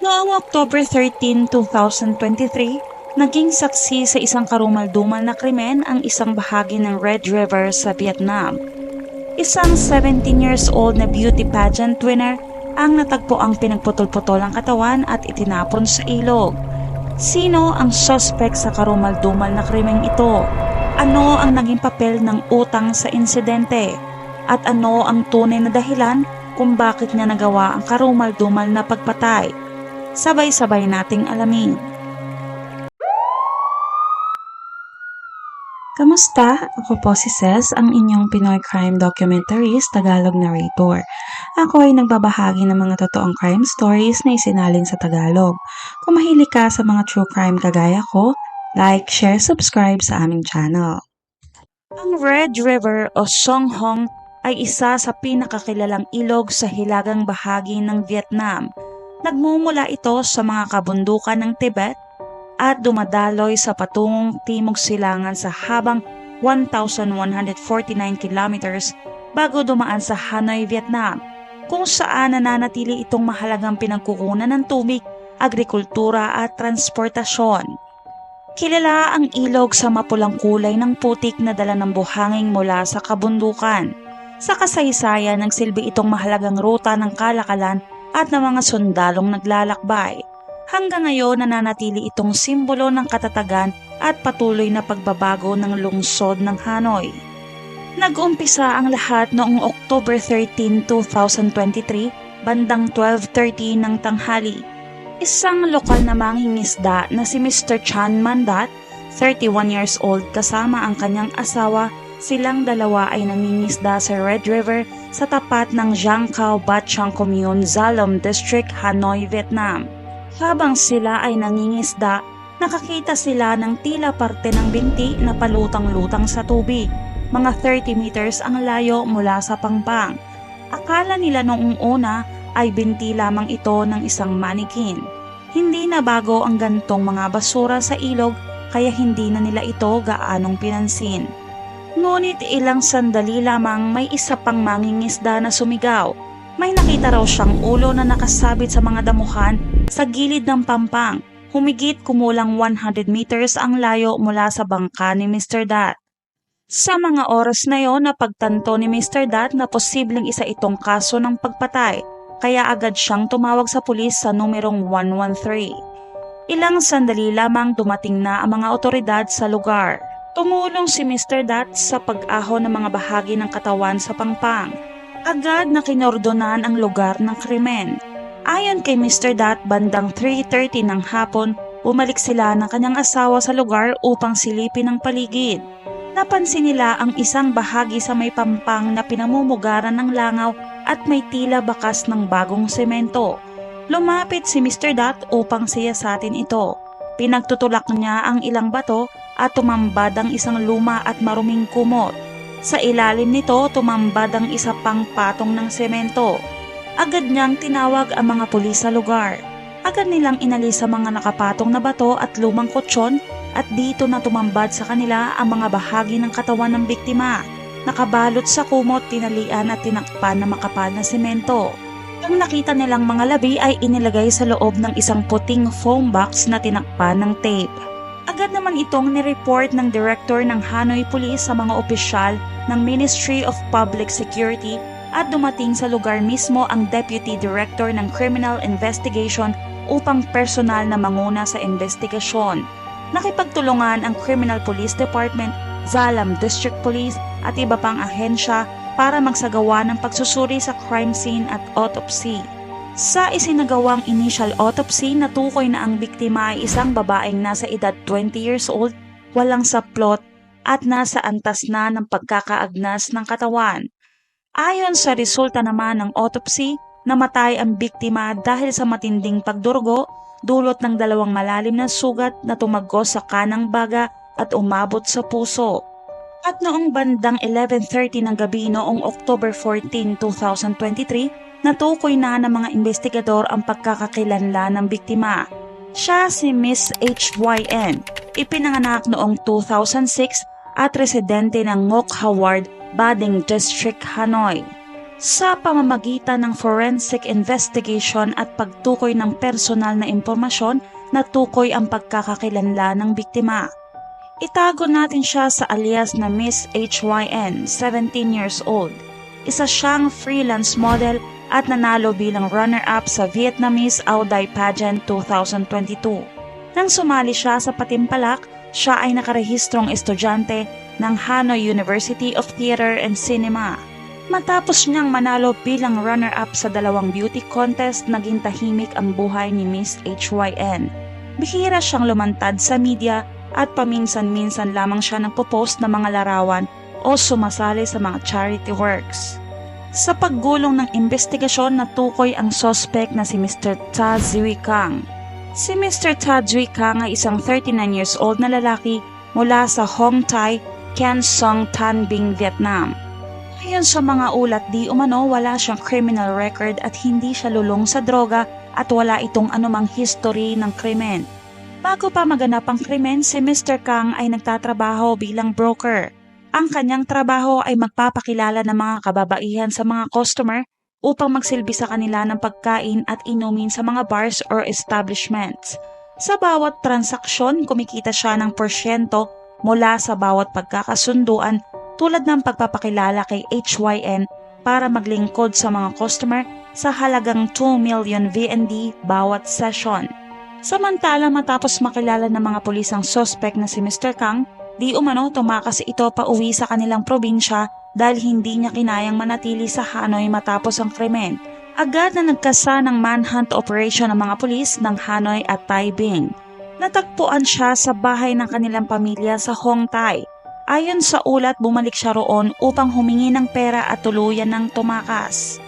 Noong October 13, 2023, naging saksi sa isang karumal-dumal na krimen ang isang bahagi ng Red River sa Vietnam. Isang 17 years old na beauty pageant winner ang natagpo ang pinagputol-putol ang katawan at itinapon sa ilog. Sino ang suspect sa karumal-dumal na krimeng ito? Ano ang naging papel ng utang sa insidente? At ano ang tunay na dahilan kung bakit niya nagawa ang karumal-dumal na pagpatay? Sabay-sabay nating alamin. Kamusta? Ako po si Ces, ang inyong Pinoy Crime Documentaries Tagalog Narrator. Ako ay nagbabahagi ng mga totoong crime stories na isinalin sa Tagalog. Kung mahilig ka sa mga true crime kagaya ko, like, share, subscribe sa aming channel. Ang Red River o Song Hong ay isa sa pinakakilalang ilog sa hilagang bahagi ng Vietnam. Nagmumula ito sa mga kabundukan ng Tibet at dumadaloy sa patungong timog silangan sa habang 1,149 kilometers bago dumaan sa Hanoi, Vietnam, kung saan nananatili itong mahalagang pinagkukunan ng tubig, agrikultura at transportasyon. Kilala ang ilog sa mapulang kulay ng putik na dala ng buhangin mula sa kabundukan. Sa kasaysayan, nagsilbi itong mahalagang ruta ng kalakalan at ng mga sundalong naglalakbay. Hanggang ngayon nananatili itong simbolo ng katatagan at patuloy na pagbabago ng lungsod ng Hanoi. Nag-umpisa ang lahat noong October 13, 2023, bandang 12:30 ng tanghali. Isang lokal na mangingisda na si Mr. Chan Mandat, 31 years old kasama ang kanyang asawa, silang dalawa ay nangingisda sa Red River sa tapat ng Giang Cao Bat Chang Commune, Zalom District, Hanoi, Vietnam. Habang sila ay nangingisda, nakakita sila ng tila parte ng binti na palutang-lutang sa tubig. Mga 30 meters ang layo mula sa pangpang. Akala nila noong una ay binti lamang ito ng isang manikin. Hindi na bago ang gantong mga basura sa ilog kaya hindi na nila ito gaanong pinansin. Ngunit ilang sandali lamang may isa pang mangingisda na sumigaw. May nakita raw siyang ulo na nakasabit sa mga damuhan sa gilid ng pampang. Humigit kumulang 100 meters ang layo mula sa bangka ni Mr. Dat. Sa mga oras na yon, napagtanto ni Mr. Dat na posibleng isa itong kaso ng pagpatay, kaya agad siyang tumawag sa pulis sa numerong 113. Ilang sandali lamang dumating na ang mga otoridad sa lugar. Tumulong si Mr. Dat sa pag-ahon ng mga bahagi ng katawan sa pangpang. Agad na kinordonan ang lugar ng krimen. Ayon kay Mr. Dat, bandang 3:30 ng hapon, bumalik sila ng kanyang asawa sa lugar upang silipin ang paligid. Napansin nila ang isang bahagi sa may pampang na pinamumugaran ng langaw at may tila bakas ng bagong semento. Lumapit si Mr. Dat upang siyasatin ito. Pinagtutulak niya ang ilang bato at tumambad ang isang luma at maruming kumot. Sa ilalim nito, tumambad ang isa pang patong ng semento. Agad niyang tinawag ang mga pulis sa lugar. Agad nilang inalis sa mga nakapatong na bato at lumang kutsyon at dito na tumambad sa kanila ang mga bahagi ng katawan ng biktima. Nakabalot sa kumot, tinalian at tinakpan na makapal na semento. Ang nakita nilang mga labi ay inilagay sa loob ng isang puting foam box na tinakpan ng tape. Agad naman itong nireport ng Director ng Hanoi Police sa mga opisyal ng Ministry of Public Security at dumating sa lugar mismo ang Deputy Director ng Criminal Investigation upang personal na manguna sa investigasyon. Nakipagtulungan ang Criminal Police Department, Zalom District Police at iba pang ahensya para magsagawa ng pagsusuri sa crime scene at autopsy. Sa isinagawang initial autopsy, natukoy na ang biktima ay isang babaeng nasa edad 20 years old, walang saplot at nasa antas na ng pagkakaagnas ng katawan. Ayon sa resulta naman ng autopsy, namatay ang biktima dahil sa matinding pagdurugo, dulot ng 2 malalim na sugat na tumagos sa kanang baga at umabot sa puso. At noong bandang 11:30 ng gabi noong October 14, 2023, natukoy na ng mga investigador ang pagkakakilanlan ng biktima. Siya si Miss HYN, ipinanganak noong 2006 at residente ng Ngoc Howard, Bading District, Hanoi. Sa pamamagitan ng forensic investigation at pagtukoy ng personal na impormasyon, natukoy ang pagkakakilanlan ng biktima. Itago natin siya sa alias na Miss HYN, 17 years old. Isa siyang freelance model at nanalo bilang runner-up sa Vietnamese Ao Dai Pageant 2022. Nang sumali siya sa patimpalak, siya ay nakarehistrong estudyante ng Hanoi University of Theater and Cinema. Matapos niyang manalo bilang runner-up sa dalawang beauty contest, naging tahimik ang buhay ni Miss HYN. Bihira siyang lumantad sa media at paminsan-minsan lamang siya nagpo-post ng mga larawan o sumasali sa mga charity works. Sa paggulong ng investigasyon, natukoy ang suspect na si Mr. Ta Zui Kang. Si Mr. Ta Zui Kang ay isang 39 years old na lalaki mula sa Hong Thai, Can Song Tan Binh, Vietnam. Ayon sa mga ulat, di umano wala siyang criminal record at hindi siya lulong sa droga at wala itong anumang history ng krimen. Bago pa maganap ang krimen, si Mr. Kang ay nagtatrabaho bilang broker. Ang kanyang trabaho ay magpapakilala ng mga kababaihan sa mga customer upang magsilbi sa kanila ng pagkain at inumin sa mga bars or establishments. Sa bawat transaksyon, kumikita siya ng porsyento mula sa bawat pagkakasunduan tulad ng pagpapakilala kay HYN para maglingkod sa mga customer sa halagang 2 million VND bawat session. Samantala, matapos makilala ng mga pulis ang suspect na si Mr. Kang, di umano tumakas ito pa uwi sa kanilang probinsya dahil hindi niya kinayang manatili sa Hanoi matapos ang krimen. Agad na nagkasa ng manhunt operation ng mga pulis ng Hanoi at Taiping. Natagpuan siya sa bahay ng kanilang pamilya sa Hong Thai. Ayon sa ulat, bumalik siya roon upang humingi ng pera at tuluyan ng tumakas.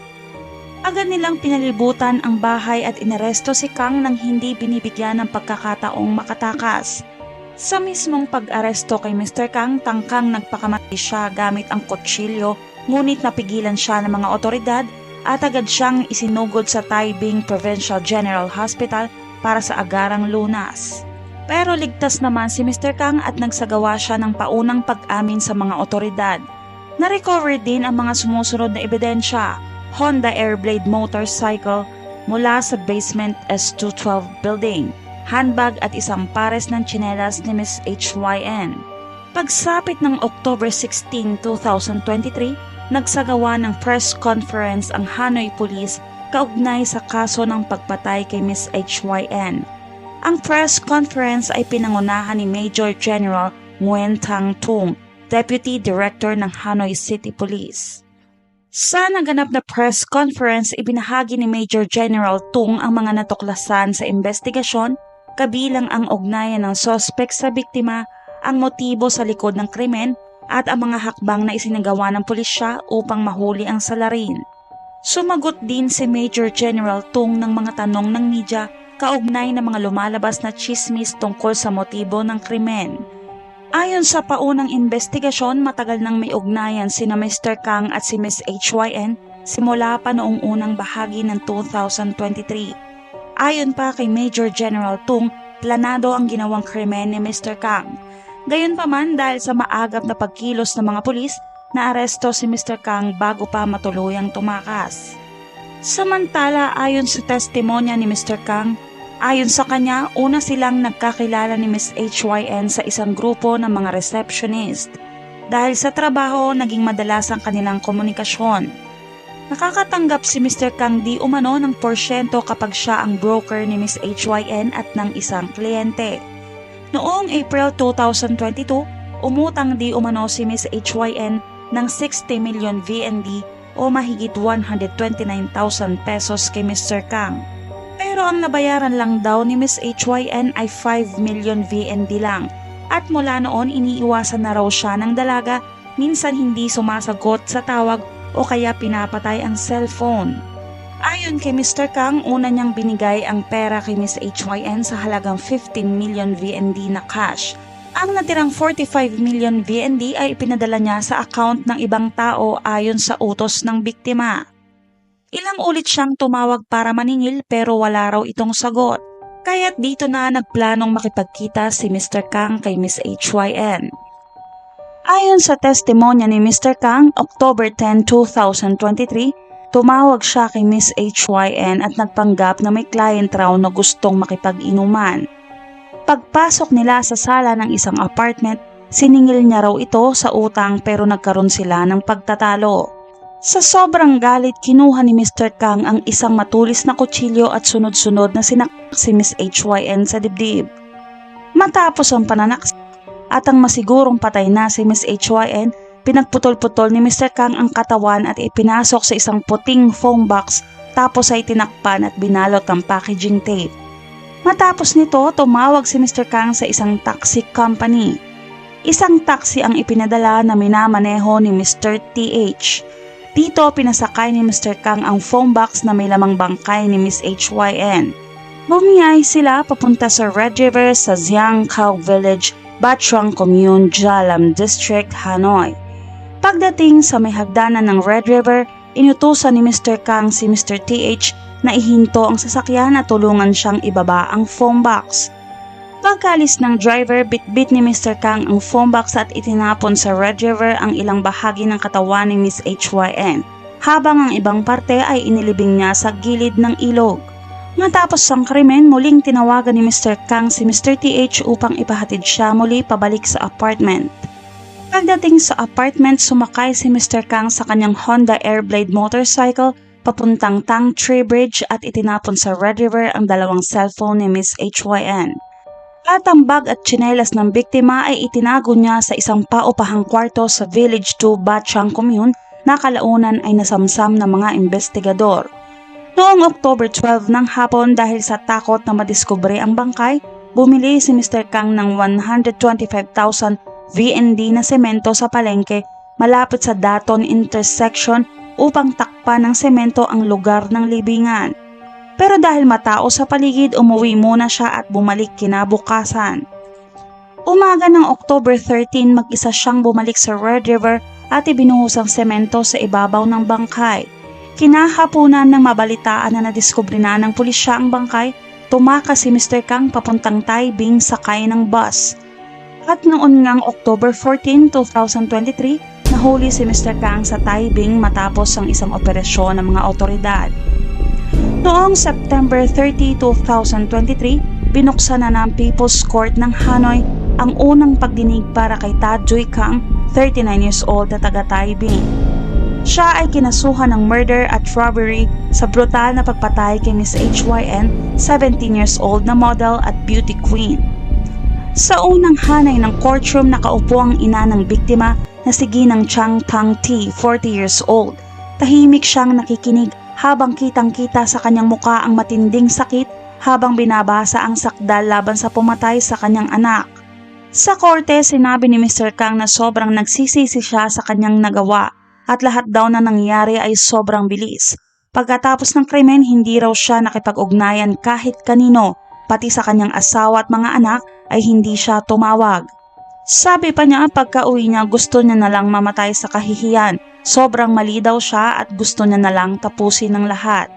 Agad nilang pinalibutan ang bahay at inaresto si Kang nang hindi binibigyan ng pagkakataong makatakas. Sa mismong pag-aresto kay Mr. Kang, tangkang nagpakamatay siya gamit ang kutsilyo, ngunit napigilan siya ng mga otoridad at agad siyang isinugod sa Taiping Provincial General Hospital para sa agarang lunas. Pero ligtas naman si Mr. Kang at nagsagawa siya ng paunang pag-amin sa mga otoridad. Na-recover din ang mga sumusunod na ebidensya: Honda Airblade motorcycle mula sa basement S212 building, handbag at isang pares ng tsinelas ni Ms. HYN. Pagsapit ng October 16, 2023, nagsagawa ng press conference ang Hanoi Police kaugnay sa kaso ng pagpatay kay Ms. HYN. Ang press conference ay pinangunahan ni Major General Nguyen Thanh Tung, Deputy Director ng Hanoi City Police. Sa naganap na press conference, ibinahagi ni Major General Tung ang mga natuklasan sa investigasyon, kabilang ang ugnayan ng suspect sa biktima, ang motibo sa likod ng krimen, at ang mga hakbang na isinagawa ng pulisya upang mahuli ang salarin. Sumagot din si Major General Tung ng mga tanong ng media kaugnay ng mga lumalabas na tsismis tungkol sa motibo ng krimen. Ayon sa paunang investigasyon, matagal nang may ugnayan sina Mr. Kang at si Ms. HYN simula pa noong unang bahagi ng 2023. Ayon pa kay Major General Tung, planado ang ginawang krimen ni Mr. Kang. Gayunpaman, dahil sa maagap na pagkilos ng mga pulis, naaresto si Mr. Kang bago pa matuluyang tumakas. Samantala, ayon sa testimonya ni Mr. Kang, ayon sa kanya, una silang nagkakilala ni Ms. HYN sa isang grupo ng mga receptionist. Dahil sa trabaho, naging madalas ang kanilang komunikasyon. Nakakatanggap si Mr. Kang di umano ng porsyento kapag siya ang broker ni Ms. HYN at ng isang kliyente. Noong April 2022, umutang di umano si Ms. HYN ng 60 million VND o mahigit 129,000 pesos kay Mr. Kang. Pero ang nabayaran lang daw ni Ms. HYN ay 5 million VND lang at mula noon iniiwasan na raw siya ng dalaga, minsan hindi sumasagot sa tawag o kaya pinapatay ang cellphone. Ayon kay Mr. Kang, una niyang binigay ang pera kay Ms. HYN sa halagang 15 million VND na cash. Ang natirang 45 million VND ay ipinadala niya sa account ng ibang tao ayon sa utos ng biktima. Ilang ulit siyang tumawag para maningil pero wala raw itong sagot. Kaya't dito na nagplanong makipagkita si Mr. Kang kay Ms. HYN. Ayon sa testimonya ni Mr. Kang, October 10, 2023, Tumawag siya kay Miss HYN at nagpanggap na may client raw na gustong makipag-inuman. Pagpasok nila sa sala ng isang apartment, siningil niya raw ito sa utang pero nagkaroon sila ng pagtatalo. Sa sobrang galit, kinuha ni Mr. Kang ang isang matulis na kutsilyo at sunod-sunod na sinaksak si Miss HYN sa dibdib. Matapos ang pananaksak at ang masigurong patay na si Miss HYN, pinagputol-putol ni Mr. Kang ang katawan at ipinasok sa isang puting foam box tapos ay tinakpan at binalot ng packaging tape. Matapos nito, tumawag si Mr. Kang sa isang taxi company. Isang taxi ang ipinadala na minamaneho ni Mr. TH. Dito pinasakay ni Mr. Kang ang foam box na may lamang bangkay ni Miss HYN. Bumiyay sila papunta sa Red River sa Giang Khao Village, Ba Trung Commune, Gia Lam District, Hanoi. Pagdating sa may hagdanan ng Red River, inutusan ni Mr. Kang si Mr. TH na ihinto ang sasakyan at tulungan siyang ibaba ang foam box. Pagkalis ng driver, bitbit ni Mr. Kang ang foam box at itinapon sa Red River ang ilang bahagi ng katawan ni Miss HYN, habang ang ibang parte ay inilibing niya sa gilid ng ilog. Matapos ang krimen, muling tinawagan ni Mr. Kang si Mr. TH upang ipahatid siya muli pabalik sa apartment. Pagdating sa apartment, sumakay si Mr. Kang sa kanyang Honda Airblade motorcycle papuntang Tang Tree Bridge at itinapon sa Red River ang dalawang cellphone ni Miss HYN. At ang bag at tsinelas ng biktima ay itinago niya sa isang paupahang kwarto sa Village 2 Ba Trung Commune na kalaunan ay nasamsam ng mga investigador. Noong October 12 ng hapon, dahil sa takot na madiskubre ang bangkay, bumili si Mr. Kang ng 125,000 VND na semento sa palengke malapit sa Daton Intersection upang takpan ng semento ang lugar ng libingan. Pero dahil matao sa paligid, umuwi muna siya at bumalik kinabukasan. Umaga ng October 13, mag-isa siyang bumalik sa Red River at ibinuhos ang semento sa ibabaw ng bangkay. Kinahapunan ng mabalitaan na nadiskubre na ng pulisya ang bangkay, tumakas si Mr. Kang papuntang Taibing sakay ng bus. At noon ngang October 14, 2023, nahuli si Mr. Kang sa Taibing matapos ang isang operasyon ng mga otoridad. Noong September 30, 2023, binuksan na ng People's Court ng Hanoi ang unang pagdinig para kay Tadjoy Kang, 39 years old na taga Taibing. Siya ay kinasuhan ng murder at robbery sa brutal na pagpatay kay Miss HYN, 17 years old na model at beauty queen. Sa unang hanay ng courtroom, nakaupo ang ina ng biktima na si Ginang Chang Tang T, 40 years old. Tahimik siyang nakikinig habang kitang-kita sa kanyang muka ang matinding sakit habang binabasa ang sakdal laban sa pumatay sa kanyang anak. Sa korte, sinabi ni Mr. Kang na sobrang nagsisisi siya sa kanyang nagawa at lahat daw na nangyari ay sobrang bilis. Pagkatapos ng krimen, hindi raw siya nakipag-ugnayan kahit kanino, pati sa kanyang asawa at mga anak ay hindi siya tumawag. Sabi pa niya pagka-uwi niya gusto niya na lang mamatay sa kahihiyan. Sobrang mali daw siya at gusto niya na lang tapusin ng lahat.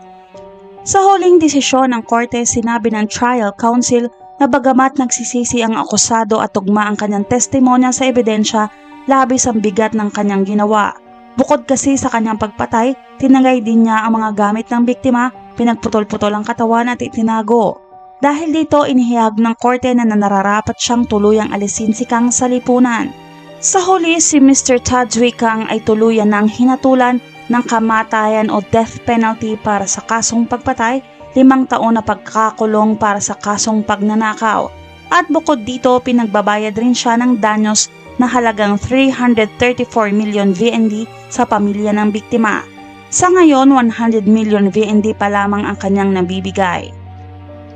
Sa huling desisyon ng korte, sinabi ng trial counsel na bagamat nagsisisi ang akusado at tugma ang kanyang testimonya sa ebidensya, labis ang bigat ng kanyang ginawa. Bukod kasi sa kanyang pagpatay, tinangay din niya ang mga gamit ng biktima, pinagputol-putol ang katawan at itinago. Dahil dito, inihayag ng korte na nararapat siyang tuluyang alisin si Kang sa lipunan. Sa huli, si Mr. Tadjoy Kang ay tuluyan ng hinatulan ng kamatayan o death penalty para sa kasong pagpatay, 5 taon na pagkakulong para sa kasong pagnanakaw. At bukod dito, pinagbabayad rin siya ng danyos na halagang 334 million VND sa pamilya ng biktima. Sa ngayon, 100 million VND pa lamang ang kanyang nabibigay.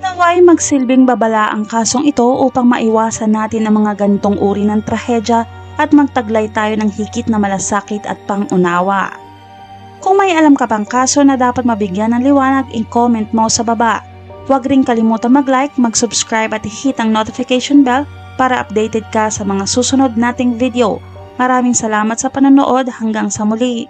Naway magsilbing babala ang kasong ito upang maiwasan natin ang mga ganitong uri ng trahedya at magtaglay tayo ng higit na malasakit at pangunawa. Kung may alam ka pang kaso na dapat mabigyan ng liwanag, i-comment mo sa baba. Huwag rin kalimutan mag-like, mag-subscribe at i-hit ang notification bell para updated ka sa mga susunod nating video. Maraming salamat sa panonood, hanggang sa muli.